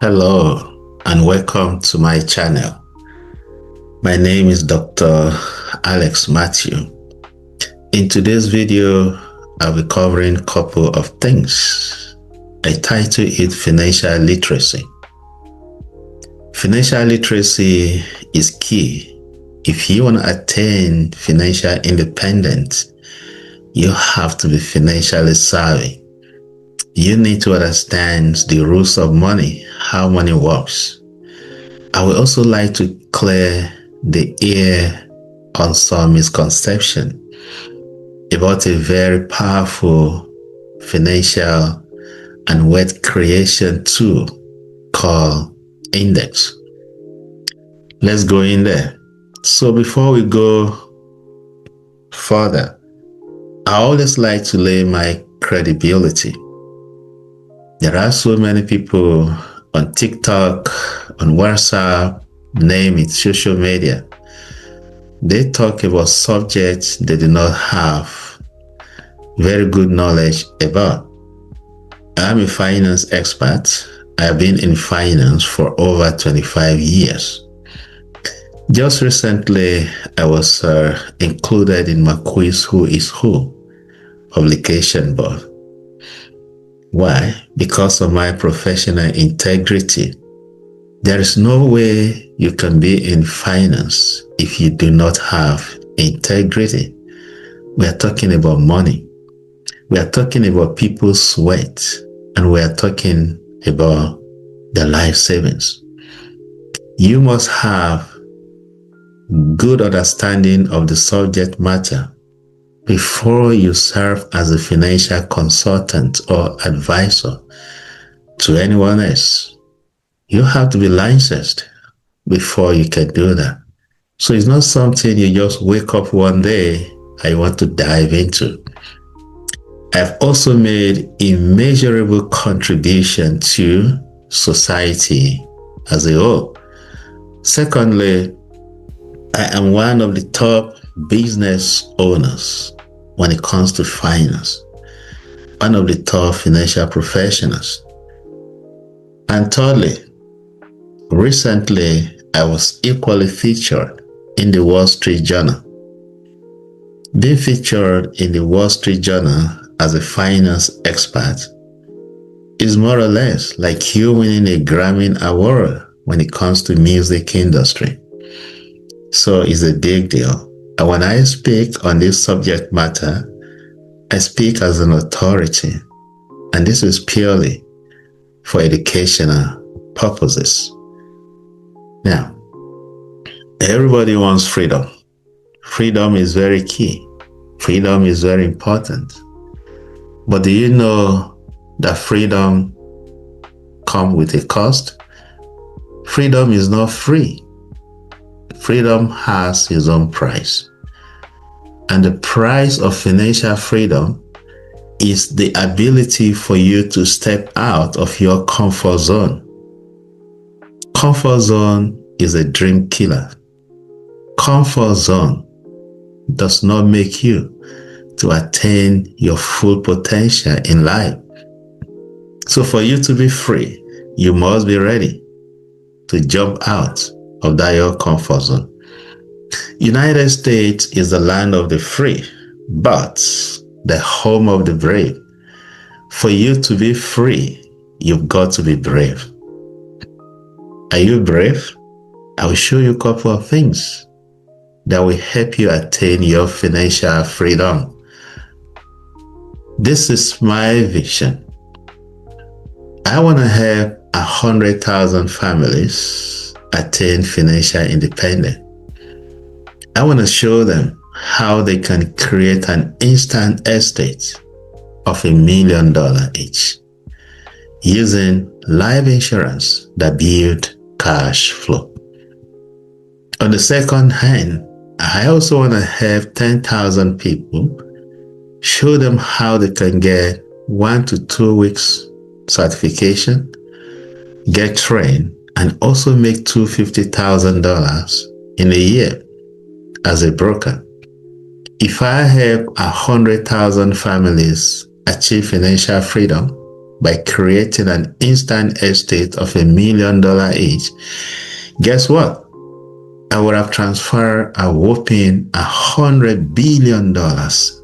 Hello and welcome to my channel. My name is Dr. Alex Matthew. In today's video, I'll be covering a couple of things. I title it Financial Literacy. Financial literacy is key. If you want to attain financial independence, you have to be financially savvy. You need to understand the rules of money, how money works. I would also like to clear the air on some misconception about a very powerful financial and wealth creation tool called index. Let's go in there. So before we go further, I always like to lay my credibility. There are so many people on TikTok, on WhatsApp, name it, social media. They talk about subjects they do not have very good knowledge about. I'm a finance expert. I've been in finance for over 25 years. Just recently, I was included in my quiz Who is Who publication board. Why? Because of my professional integrity. There is no way you can be in finance if you do not have integrity. We are talking about money. We are talking about people's sweat, and we are talking about their life savings. You must have good understanding of the subject matter before you serve as a financial consultant or advisor to anyone else. You have to be licensed before you can do that. So it's not something you just wake up one day and you want to dive into. I've also made immeasurable contribution to society as a whole. Secondly, I am one of the top business owners when it comes to finance, one of the top financial professionals. And thirdly, recently I was equally featured in the Wall Street Journal. Being featured in the Wall Street Journal as a finance expert is more or less like you winning a Grammy award when it comes to music industry. So it's a big deal. And when I speak on this subject matter, I speak as an authority. And this is purely for educational purposes. Now, everybody wants freedom. Freedom is very key. Freedom is very important. But do you know that freedom comes with a cost? Freedom is not free. Freedom has its own price. And the price of financial freedom is the ability for you to step out of your comfort zone. Comfort zone is a dream killer. Comfort zone does not make you to attain your full potential in life. So for you to be free, you must be ready to jump out of that your comfort zone. United States is the land of the free, but the home of the brave. For you to be free, you've got to be brave. Are you brave? I will show you a couple of things that will help you attain your financial freedom. This is my vision. I want to help 100,000 families attain financial independence. I want to show them how they can create an instant estate of $1 million each using life insurance that builds cash flow. On the second hand, I also want to help 10,000 people, show them how they can get 1 to 2 weeks certification, get trained, and also make $250,000 in a year as a broker. If I help 100,000 families achieve financial freedom by creating an instant estate of $1 million each, guess what? I would have transferred a whopping $100 billion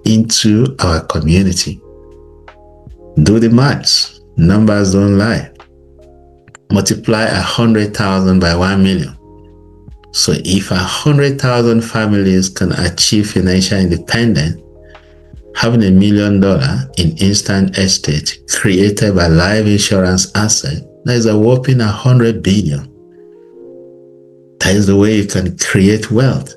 into our community. Do the maths. Numbers don't lie. Multiply 100,000 by 1 million. So if 100,000 families can achieve financial independence, having $1 million in instant estate created by life insurance asset, that is a whopping 100 billion. That is the way you can create wealth.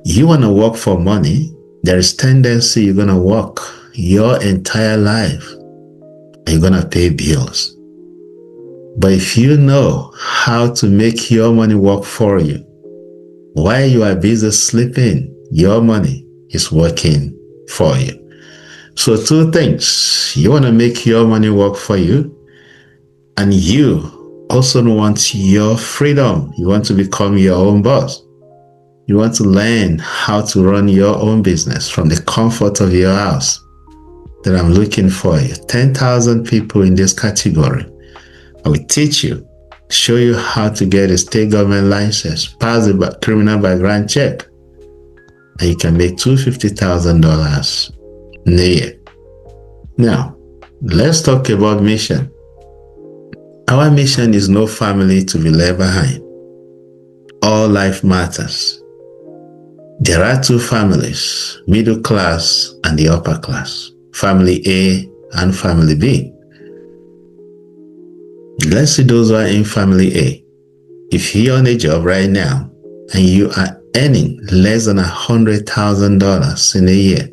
You want to work for money, there is tendency you're going to work your entire life and you're going to pay bills. But if you know how to make your money work for you, while you are busy sleeping, your money is working for you. So two things. You want to make your money work for you, and you also want your freedom. You want to become your own boss. You want to learn how to run your own business from the comfort of your house. Then I'm looking for you. 10,000 people in this category. I will teach you, show you how to get a state government license, pass a criminal background check, and you can make $250,000 in a year. Now, let's talk about mission. Our mission is no family to be left behind. All life matters. There are two families, middle class and the upper class, family A and family B. Let's see those who are in family A. If you're on a job right now and you are earning less than $100,000 in a year,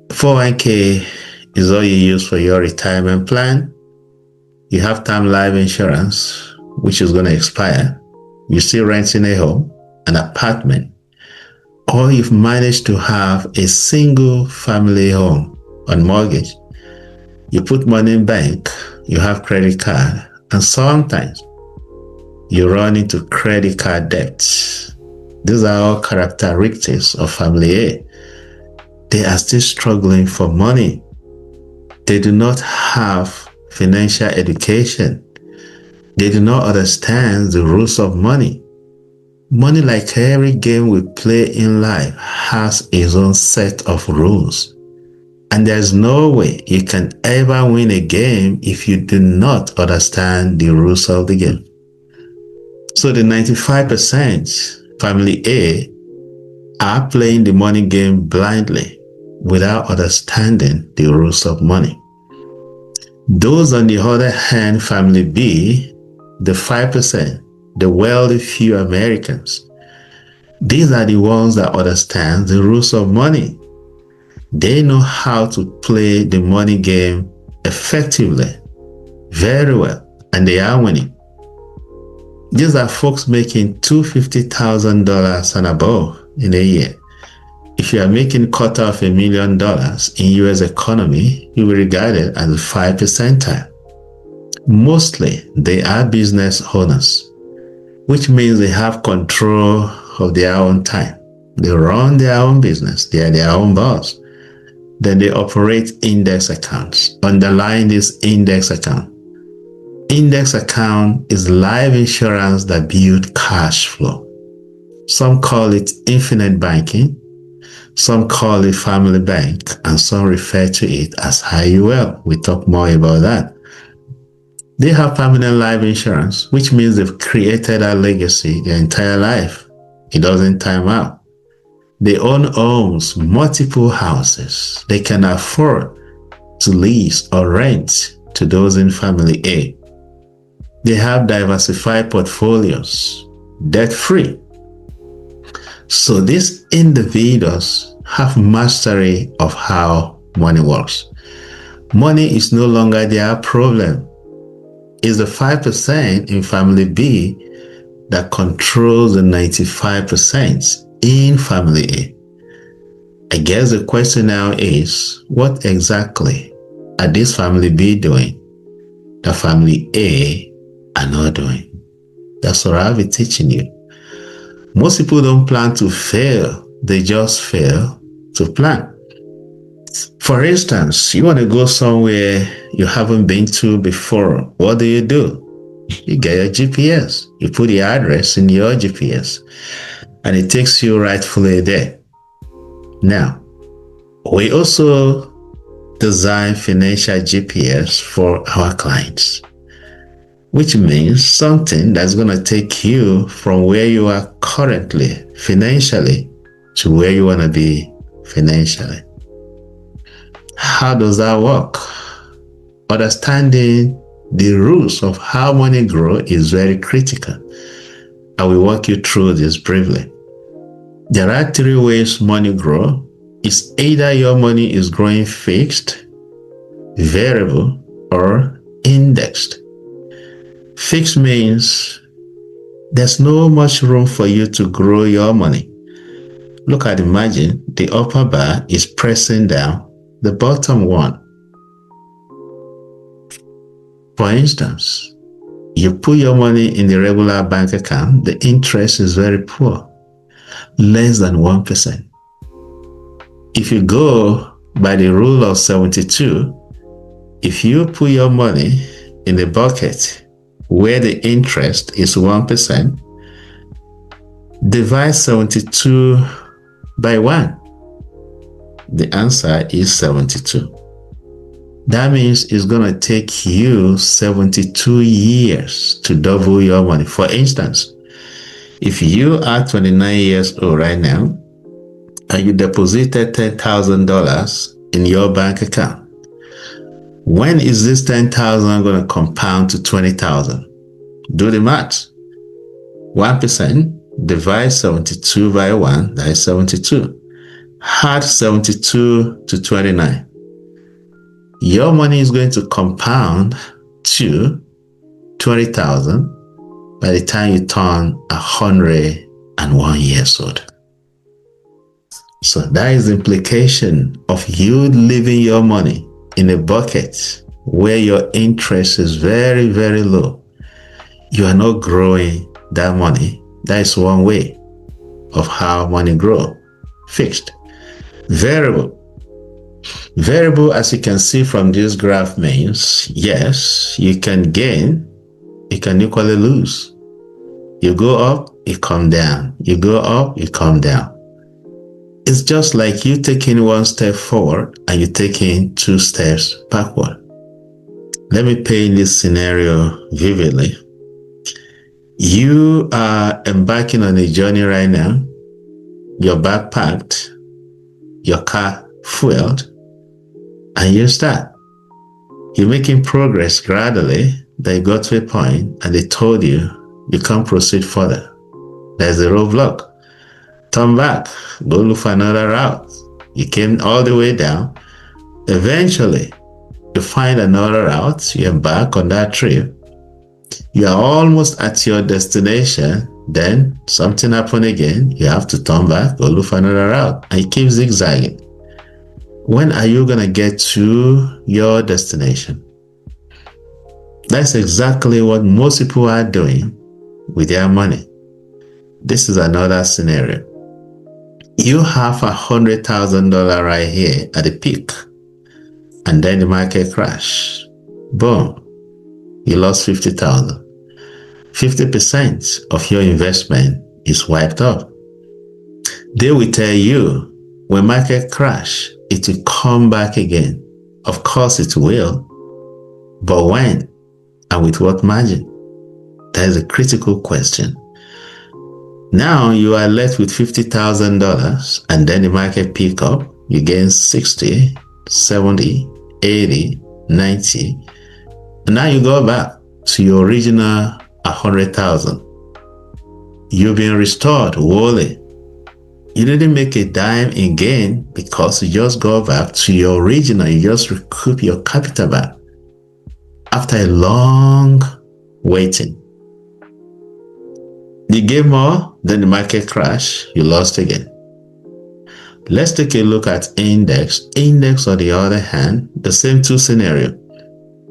401k is all you use for your retirement plan. You have term life insurance, which is going to expire. You're still renting a home, an apartment, or you've managed to have a single family home on mortgage. You put money in bank, you have credit card, and sometimes you run into credit card debts. These are all characteristics of family A. They are still struggling for money. They do not have financial education. They do not understand the rules of money. Money, like every game we play in life, has its own set of rules. And there's no way you can ever win a game if you do not understand the rules of the game. So the 95% family A are playing the money game blindly without understanding the rules of money. Those, on the other hand, family B, the 5%, the wealthy few Americans, these are the ones that understand the rules of money. They know how to play the money game effectively, very well, and they are winning. These are folks making $250,000 and above in a year. If you are making $250,000 in U.S. economy, you will be regarded as a 5 percentile. Mostly, they are business owners, which means they have control of their own time. They run their own business. They are their own boss. Then they operate index accounts. Underline this index account. Index account is life insurance that builds cash flow. Some call it infinite banking. Some call it family bank, and some refer to it as IUL. We'll talk more about that. They have permanent life insurance, which means they've created a legacy their entire life. It doesn't time out. They own homes, multiple houses. They can afford to lease or rent to those in family A. They have diversified portfolios, debt-free. So these individuals have mastery of how money works. Money is no longer their problem. It's the 5% in family B that controls the 95% in family A. I guess the question now is, what exactly are this family B doing that family A are not doing? That's what I'll be teaching you. Most people don't plan to fail, they just fail to plan. For instance, you want to go somewhere you haven't been to before. What do? You get your GPS. You put the address in your GPS and it takes you rightfully there. Now, we also design financial GPS for our clients, which means something that's going to take you from where you are currently financially to where you want to be financially. How does that work? Understanding the rules of how money grows is very critical. I will walk you through this briefly. There are three ways money grows. It's either your money is growing fixed, variable, or indexed. Fixed means there's no much room for you to grow your money. Look at the margin. The upper bar is pressing down the bottom one. For instance, you put your money in the regular bank account, the interest is very poor, less than 1%. If you go by the rule of 72, if you put your money in a bucket where the interest is 1%, divide 72 by 1. The answer is 72. That means it's going to take you 72 years to double your money. For instance, if you are 29 years old right now and you deposited $10,000 in your bank account, when is this 10,000 going to compound to 20,000? Do the math. 1% divide 72 by 1, that is 72. Add 72 to 29. Your money is going to compound to 20,000 by the time you turn 101 years old. So that is the implication of you leaving your money in a bucket where your interest is very, very low. You are not growing that money. That is one way of how money grows. Fixed. Variable. Variable, as you can see from this graph, means yes, you can gain, you can equally lose. You go up, you come down. You go up, you come down. It's just like you taking one step forward and you taking two steps backward. Let me paint this scenario vividly. You are embarking on a journey right now. Your bag packed, your car fueled, and you start. You're making progress gradually. They got to a point and they told you you can't proceed further. There's a roadblock. Turn back, go look for another route. You came all the way down. Eventually, you find another route. You embark on that trip. You are almost at your destination. Then something happened again. You have to turn back, go look for another route. And you keep zigzagging. When are you going to get to your destination? That's exactly what most people are doing with their money. This is another scenario. You have $100,000 right here at the peak, and then the market crash. Boom. You lost 50,000. 50% of your investment is wiped up. They will tell you when market crash, it will come back again. Of course it will. But when and with what margin? That is a critical question. Now you are left with $50,000 and then the market pick up. You gain 60, 70, 80, 90. And now you go back to your original 100,000. You've been restored wholly. You didn't make a dime in gain because you just go back to your original. You just recoup your capital back after a long waiting. You gave more, then the market crash, you lost again. Let's take a look at index. Index, on the other hand, the same two scenario.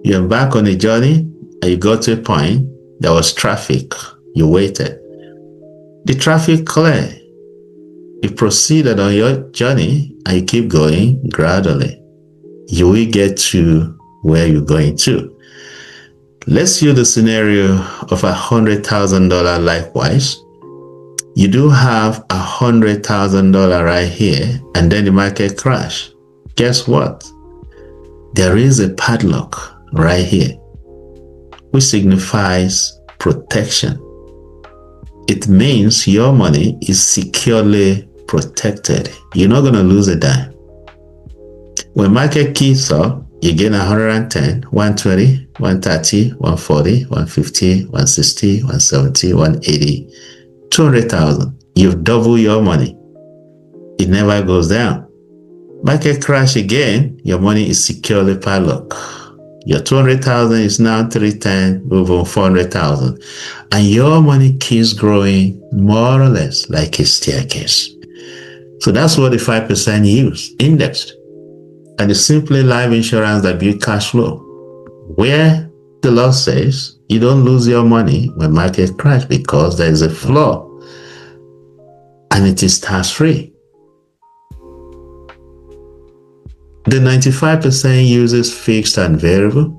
You embark on a journey and you got to a point, there was traffic. You waited. The traffic cleared. you proceeded on your journey and you keep going gradually, you will get to where you're going to. Let's use the scenario of $100,000 likewise. You do have $100,000 right here, and then the market crash. Guess what? There is a padlock right here, which signifies protection. It means your money is securely protected. You're not going to lose a dime. When market keeps up, you gain 110, 120, 130, 140, 150, 160, 170, 180, 200,000. You've doubled your money. It never goes down. Market crash again, your money is securely padlocked. Your 200,000 is now 310, over 400,000. And your money keeps growing more or less like a staircase. So that's what the 5% use, indexed. And it's simply life insurance that builds cash flow, where the law says you don't lose your money when market crash because there is a flaw and it is tax-free. The 95% uses fixed and variable,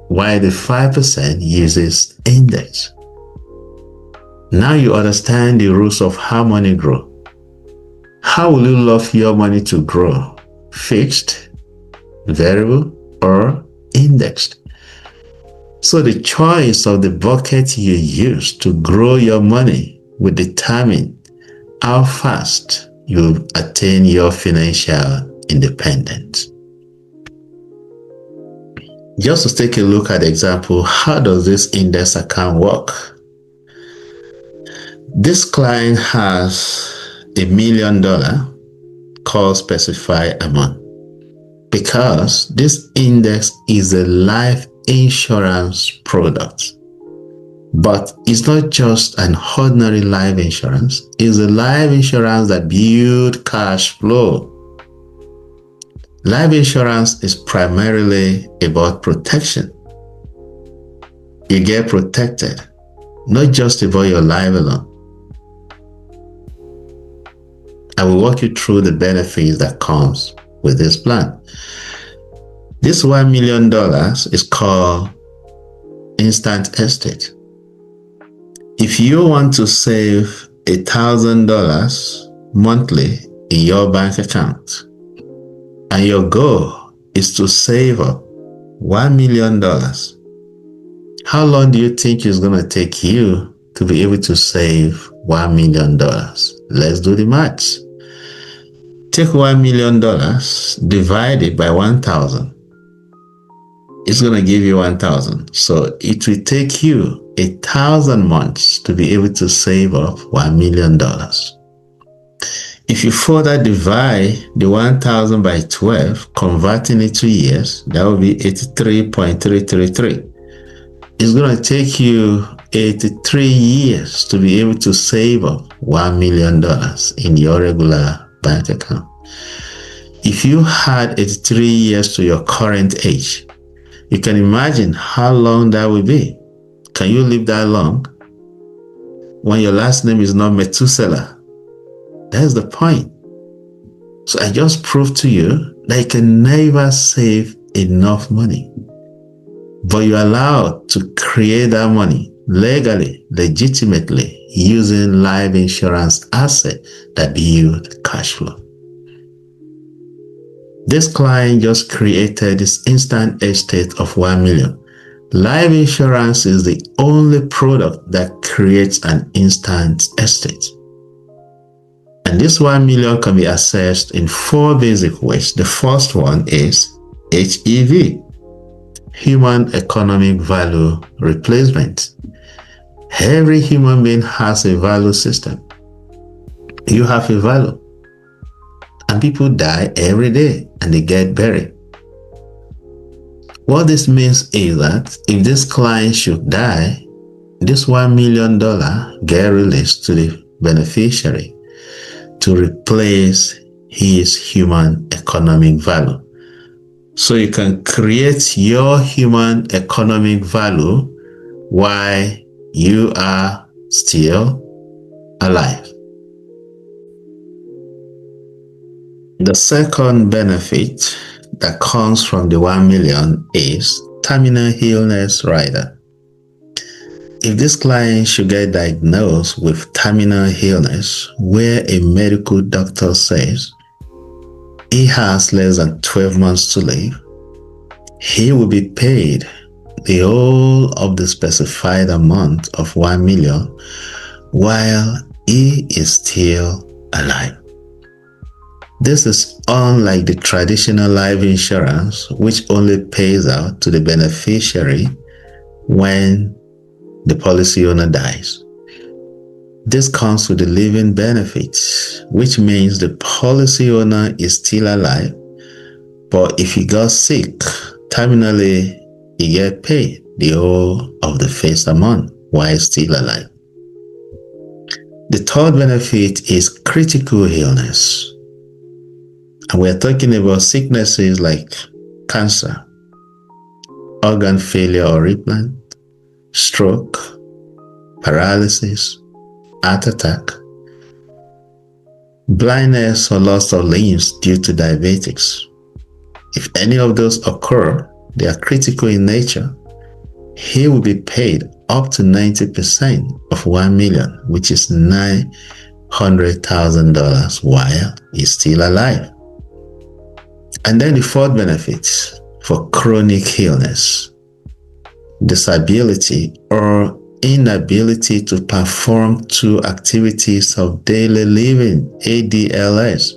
while the 5% uses index. Now you understand the rules of how money grows. How will you love your money to grow? Fixed, variable, or indexed? So the choice of the bucket you use to grow your money will determine how fast you attain your financial independence. Just to take a look at the example, how does this index account work? This client has $1 million called specified amount, because this index is a life insurance product. But it's not just an ordinary life insurance, it's a life insurance that builds cash flow. Life insurance is primarily about protection. You get protected, not just about your life alone. I will walk you through the benefits that comes with this plan. This $1 million is called instant estate. If you want to save $1,000 monthly in your bank account, and your goal is to save up $1 million, how long do you think it's going to take you to be able to save $1 million? Let's do the maths. Take $1 million, divide it by 1,000. It's going to give you 1,000. So it will take you 1,000 months to be able to save up $1 million. If you further divide the 1,000 by 12, converting it to years, that will be 83.333. It's going to take you 83 years to be able to save up $1 million in your regular bank account. If you had 83 years to your current age, you can imagine how long that will be. Can you live that long when your last name is not Methuselah? That's the point. So I just proved to you that you can never save enough money, but you're allowed to create that money legally, legitimately, using life insurance asset that build cash flow. This client just created this instant estate of $1 million. Life insurance is the only product that creates an instant estate. And this $1 million can be accessed in 4 basic ways. The first one is HEV, Human Economic Value Replacement. Every human being has a value system. You have a value. And people die every day and they get buried. What this means is that if this client should die, this $1 million get released to the beneficiary to replace his human economic value. So you can create your human economic value while you are still alive. The second benefit that comes from the 1 million is terminal illness rider. If this client should get diagnosed with terminal illness where a medical doctor says he has less than 12 months to live, he will be paid the whole of the specified amount of 1 million while he is still alive. This is unlike the traditional life insurance, which only pays out to the beneficiary when the policy owner dies. This comes with the living benefits, which means the policy owner is still alive, but if he got sick, terminally, he get paid the whole of the face amount while still alive. The third benefit is critical illness. And we're talking about sicknesses like cancer, organ failure or replant, stroke, paralysis, heart attack, blindness or loss of limbs due to diabetics. If any of those occur, they are critical in nature. He will be paid up to 90% of 1 million, which is $900,000 while he's still alive. And then the fourth benefit for chronic illness, disability or inability to perform 2 activities of daily living, ADLS.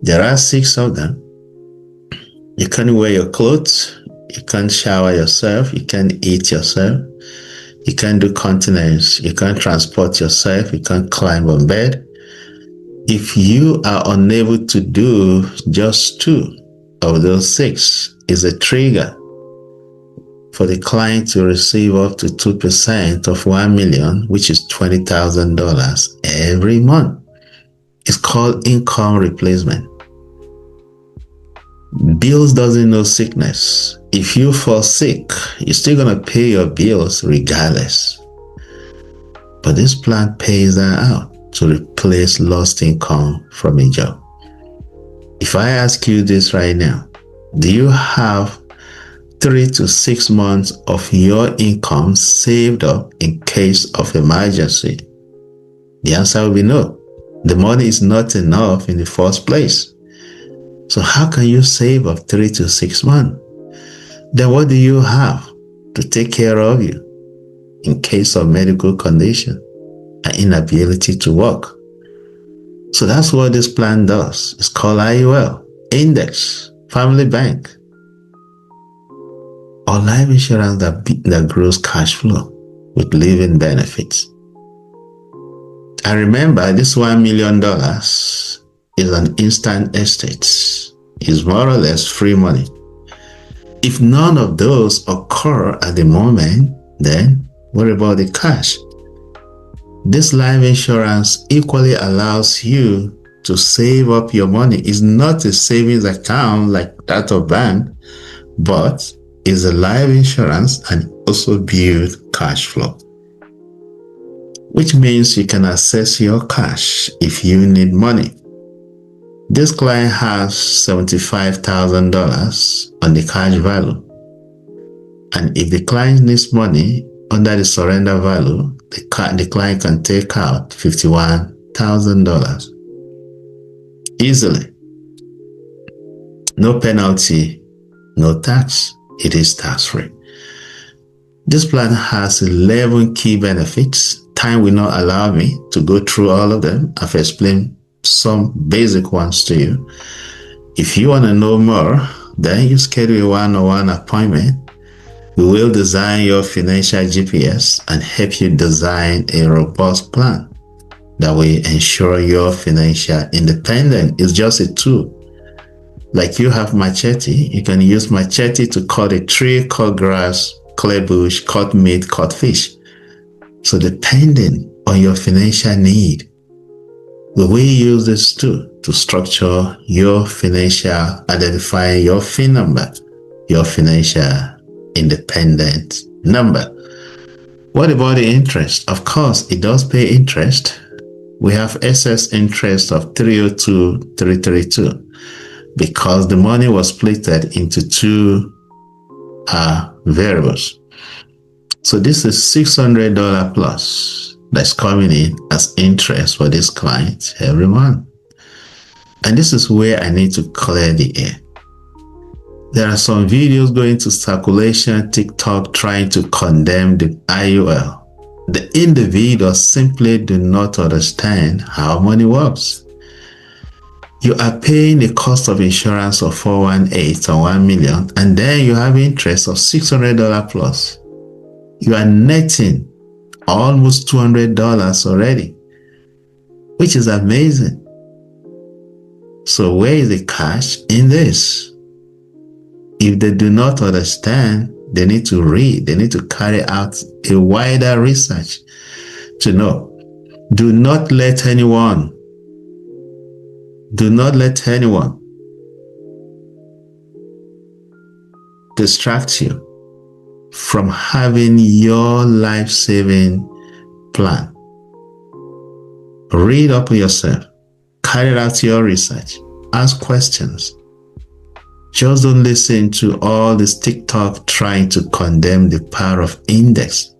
There are 6 of them. You can't wear your clothes, you can't shower yourself, you can't eat yourself, you can't do continence, you can't transport yourself, you can't climb on bed. If you are unable to do just 2 of those 6, is a trigger for the client to receive up to 2% of 1 million, which is $20,000 every month. It's called income replacement. Bills doesn't know sickness. If you fall sick, you're still going to pay your bills regardless. But this plan pays that out to replace lost income from a job. If I ask you this right now, do you have 3 to 6 months of your income saved up in case of emergency? The answer will be no. The money is not enough in the first place. So how can you save up 3 to 6 months? Then what do you have to take care of you in case of medical condition and inability to work? So that's what this plan does. It's called IUL, Index, Family Bank, or life insurance that grows cash flow with living benefits. And remember, this $1 million is an instant estate. It's more or less free money. If none of those occur at the moment, then what about the cash? This life insurance equally allows you to save up your money. It's not a savings account like that of bank, but is a life insurance and also build cash flow, which means you can access your cash if you need money. This client has $75,000 on the cash value, and if the client needs money under the surrender value, the client can take out $51,000 easily. No penalty, no tax. It is tax-free. This plan has 11 key benefits. Time will not allow me to go through all of them. I've explained some basic ones to you. If you want to know more, then you schedule a one-on-one appointment. We will design your financial GPS and help you design a robust plan that will ensure your financial independence. It's just a tool. Like you have machete, you can use machete to cut a tree, cut grass, clear bush, cut meat, cut fish. So depending on your financial need, we will use this tool to structure your financial, identify your FIN number, your financial independent number. What about the interest? Of course, it does pay interest. we have excess interest of 302,332 because the money was split into two variables. So this is $600 plus that's coming in as interest for this client every month. And this is where I need to clear the air. There are some videos going to circulation, TikTok, trying to condemn the IUL. The individuals simply do not understand how money works. You are paying the cost of insurance of 418 or 1 million, and then you have interest of $600 plus. You are netting almost $200 already, which is amazing. So where is the cash in this? If they do not understand, they need to read, they need to carry out a wider research to know. Do not let anyone distract you from having your life-saving plan. Read up on yourself, carry out your research, ask questions. Just don't listen to all this TikTok trying to condemn the power of index.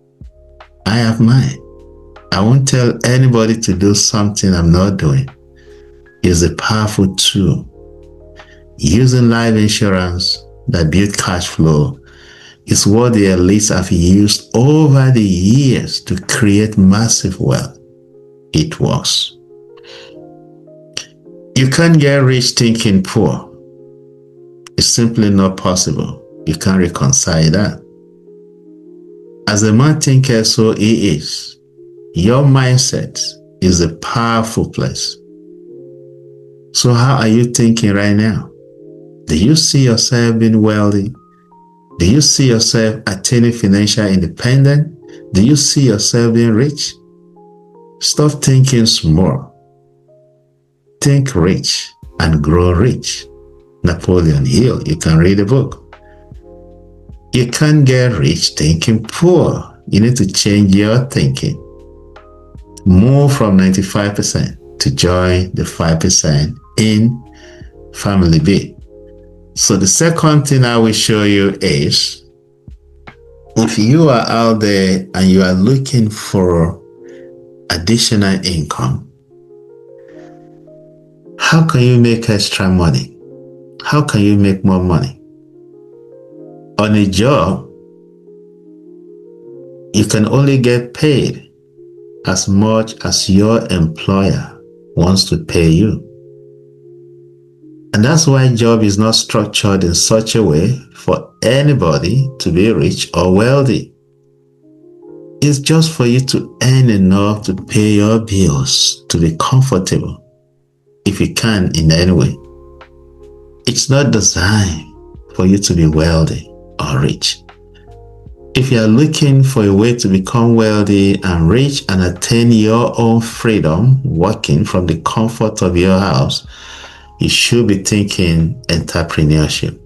I have mine. I won't tell anybody to do something I'm not doing. It's a powerful tool. Using life insurance that builds cash flow is what the elites have used over the years to create massive wealth. It works. You can't get rich thinking poor. It's simply not possible. You can't reconcile that. As a man thinketh, so he is. Your mindset is a powerful place. So how are you thinking right now? Do you see yourself being wealthy? Do you see yourself attaining financial independence? Do you see yourself being rich? Stop thinking small. Think rich and grow rich. Napoleon Hill, you can read the book. You can't get rich thinking poor. You need to change your thinking. Move from 95% to join the 5% in Family B. So the second thing I will show you is, if you are out there and you are looking for additional income, how can you make extra money? How can you make more money? On a job, you can only get paid as much as your employer wants to pay you. And that's why job is not structured in such a way for anybody to be rich or wealthy. It's just for you to earn enough to pay your bills, to be comfortable, if you can in any way. It's not designed for you to be wealthy or rich. If you are looking for a way to become wealthy and rich and attain your own freedom working from the comfort of your house, you should be thinking entrepreneurship.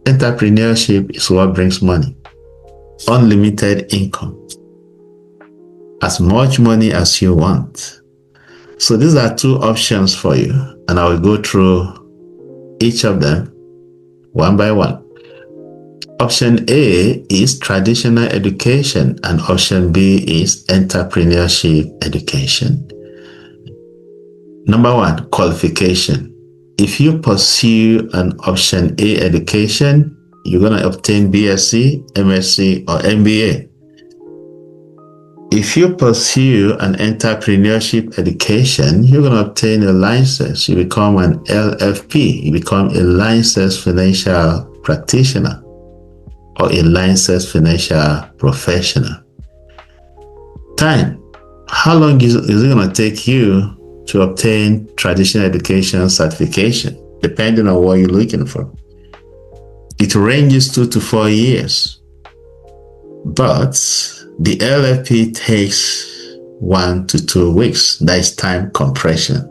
Entrepreneurship is what brings money. Unlimited income. As much money as you want. So these are two options for you, and I will go through each of them one by one. Option A is traditional education, and option B is entrepreneurship education. Number one, qualification. If you pursue an option A education, you're going to obtain BSc, MSc, or MBA. If you pursue an entrepreneurship education, you're going to obtain a license. You become an LFP. You become a licensed financial practitioner or a licensed financial professional. Time. How long is it going to take you to obtain traditional education certification, depending on what you're looking for? It ranges 2 to 4 years. But the LFP takes 1 to 2 weeks. That is time compression.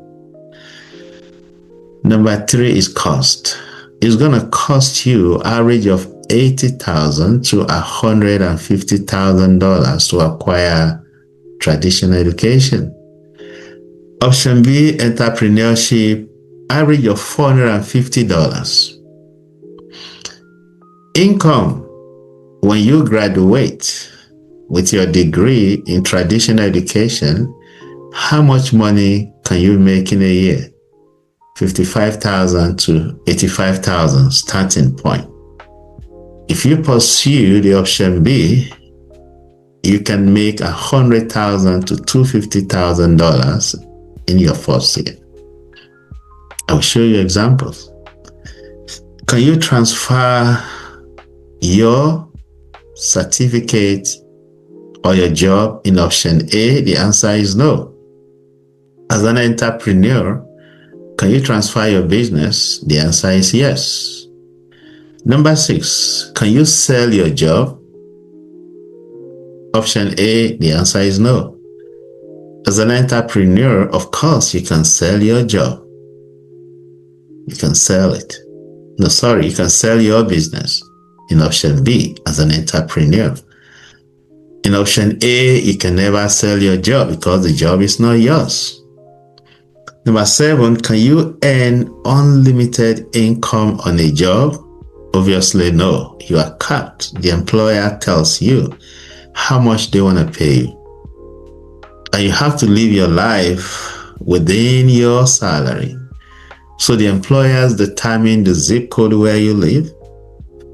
Number 3 is cost. It's going to cost you average of $80,000 to $150,000 to acquire traditional education. Option B, entrepreneurship, average of $450. Income, when you graduate with your degree in traditional education, how much money can you make in a year? 55,000 to 85,000 starting point. If you pursue the option B, you can make $100,000 to $250,000 in your first year. I'll show you examples. Can you transfer your certificate or your job in option A? The answer is no. As an entrepreneur, can you transfer your business? The answer is yes. Number 6, can you sell your job? Option A, the answer is no. As an entrepreneur, of course, you can sell your job. You can sell it. No, sorry, you can sell your business in option B as an entrepreneur. In option A, you can never sell your job because the job is not yours. Number 7, can you earn unlimited income on a job? Obviously, no. You are capped. The employer tells you how much they want to pay you. And you have to live your life within your salary. So the employers determine the zip code where you live,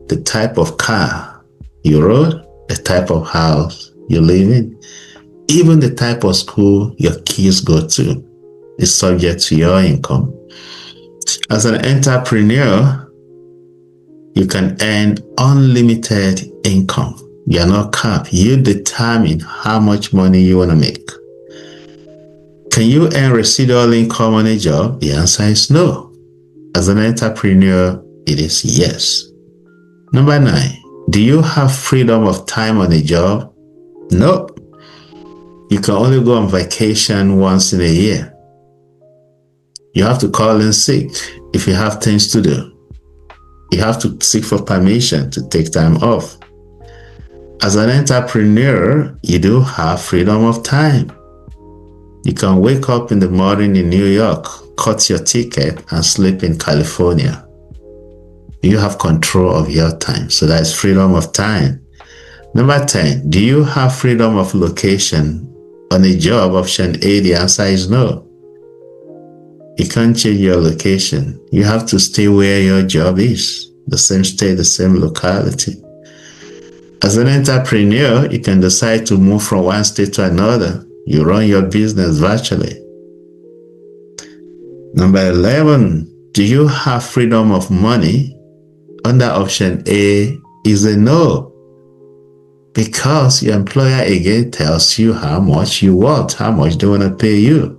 the type of car you rode, the type of house you live in, even the type of school your kids go to is subject to your income. As an entrepreneur, you can earn unlimited income. You are not capped. You determine how much money you want to make. Can you earn residual income on a job? The answer is no. As an entrepreneur, it is yes. Number 9, do you have freedom of time on a job? No. You can only go on vacation once in a year. You have to call in sick if you have things to do. You have to seek for permission to take time off. As an entrepreneur, you do have freedom of time. You can wake up in the morning in New York, cut your ticket, and sleep in California. You have control of your time. So that's freedom of time. Number 10, do you have freedom of location on a job? Option A, the answer is no. You can't change your location. You have to stay where your job is, the same state, the same locality. As an entrepreneur, you can decide to move from one state to another. You run your business virtually. Number 11, do you have freedom of money? Under option A is a no. Because your employer again tells you how much you want, how much they want to pay you.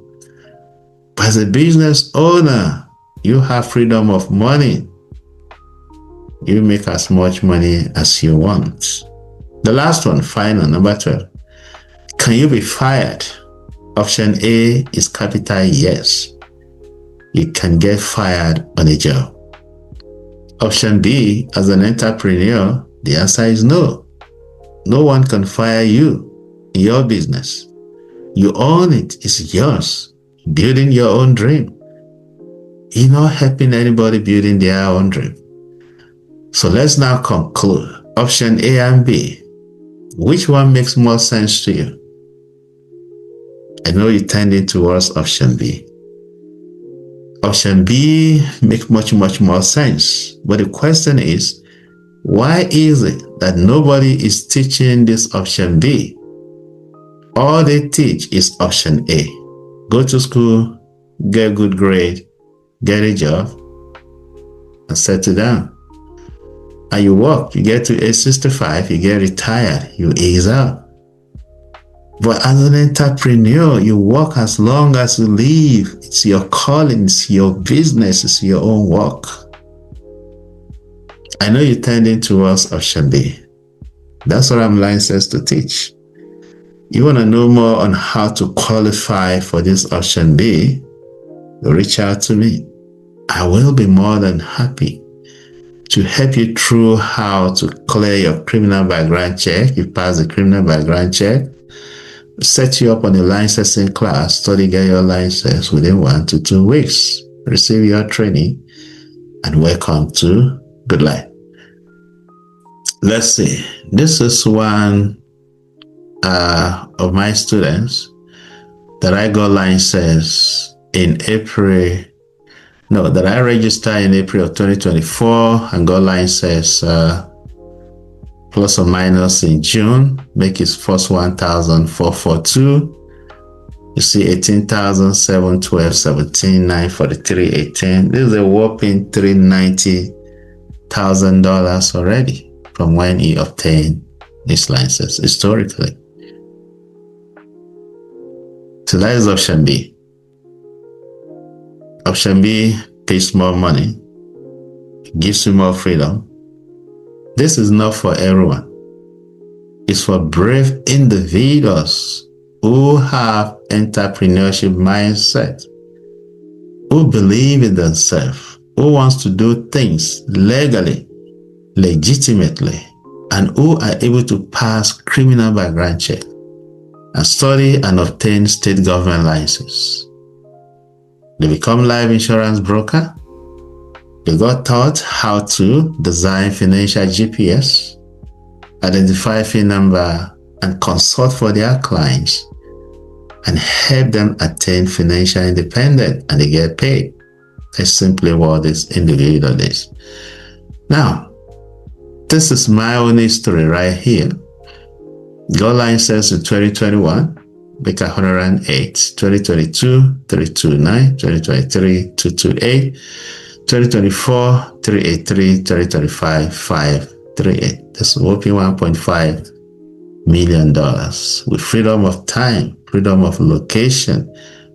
But as a business owner, you have freedom of money. You make as much money as you want. The last one, final, number 12. Can you be fired? Option A is capital yes. You can get fired on a job. Option B, as an entrepreneur, the answer is no. No one can fire you in your business. You own it. It's yours. Building your own dream. You're not helping anybody building their own dream. So let's now conclude. Option A and B. Which one makes more sense to you? I know you're tending towards option B. Option B makes much more sense. But the question is, why is it that nobody is teaching this option B? All they teach is option A. Go to school, get a good grade, get a job, and settle down. And you work, you get to age 65, you get retired, you ease out. But as an entrepreneur, you work as long as you live. It's your calling, it's your business, it's your own work. I know you're tending towards option B. That's what I'm licensed to teach. You want to know more on how to qualify for this option B? Reach out to me. I will be more than happy to help you through how to clear your criminal background check. You pass the criminal background check. set you up on a licensing class, study, get your license within 1 to 2 weeks. Receive your training and welcome to Good Life. Let's see. This is one of my students that I got licensed in April. No, that I registered in April of 2024 and got licensed plus or minus in June. Make his first 1,442. You see 18,712, 17,943, 18. This is a whopping $390,000 already from when he obtained his license historically. So that is option B. Option B pays more money, gives you more freedom. This is not for everyone. It's for brave individuals who have entrepreneurship mindset, who believe in themselves, who wants to do things legally, legitimately, and who are able to pass criminal background check and study and obtain state government license. They become life insurance broker. They got taught how to design financial GPS, identify PIN number, and consult for their clients and help them attain financial independence, and they get paid. That's simply what this individual is. Now, this is my own history right here. Got license in 2021, make 108, 2022, 329, 2023, 228, 2024, 383, 2025, 538. That's whopping $1.5 million with freedom of time, freedom of location,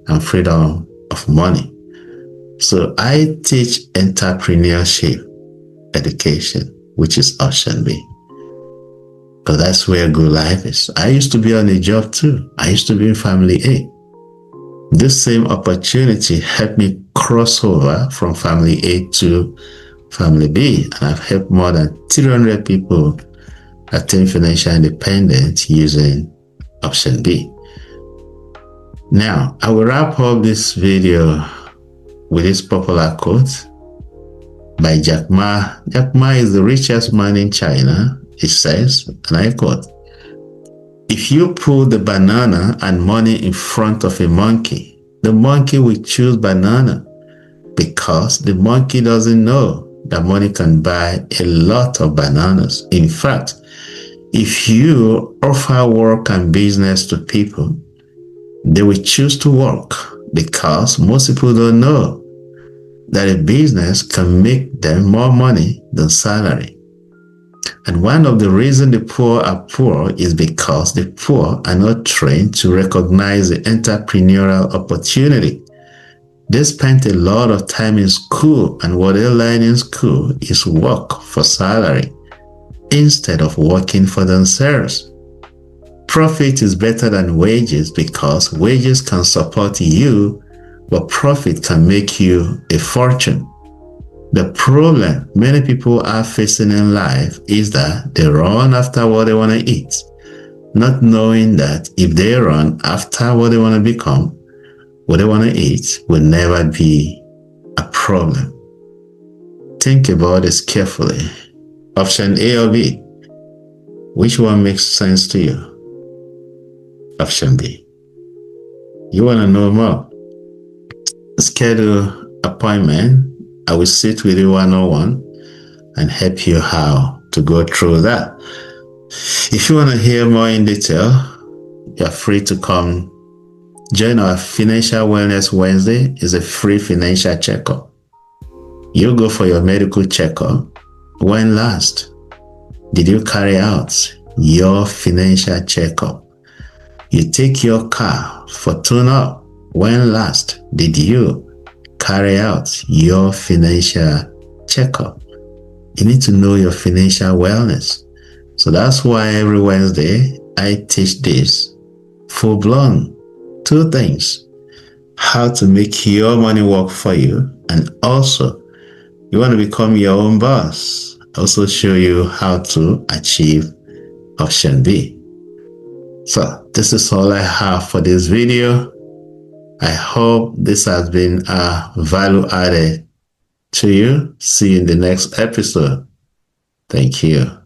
and freedom of money. So I teach entrepreneurship education, which is option B. Because that's where good life is. I used to be on a job too. I used to be in family A. This same opportunity helped me cross over from family A to family B. And I've helped more than 300 people attain financial independence using option B. Now, I will wrap up this video with this popular quote by Jack Ma. Jack Ma is the richest man in China. He says, and I quote, "If you put the banana and money in front of a monkey, the monkey will choose banana because the monkey doesn't know that money can buy a lot of bananas. In fact, if you offer work and business to people, they will choose to work because most people don't know that a business can make them more money than salary. And one of the reasons the poor are poor is because the poor are not trained to recognize the entrepreneurial opportunity. They spent a lot of time in school, and what they learn in school is work for salary instead of working for themselves. Profit is better than wages because wages can support you, but profit can make you a fortune. The problem many people are facing in life is that they run after what they want to eat, not knowing that if they run after what they want to become, what they want to eat will never be a problem. Think about this carefully. Option A or B? Which one makes sense to you? Option B. You want to know more? Schedule appointment. I will sit with you one-on-one and help you how to go through that. If you want to hear more in detail, you're free to come join our Financial Wellness Wednesday. It's a free financial checkup. You go for your medical checkup. When last did you carry out your financial checkup? You take your car for tune-up. When last did you carry out your financial checkup? You need to know your financial wellness. So that's why every Wednesday I teach this full-blown. 2 things: how to make your money work for you, and also you want to become your own boss. I also show you how to achieve option B. So this is all I have for this video. I hope this has been a value added to you. See you in the next episode. Thank you.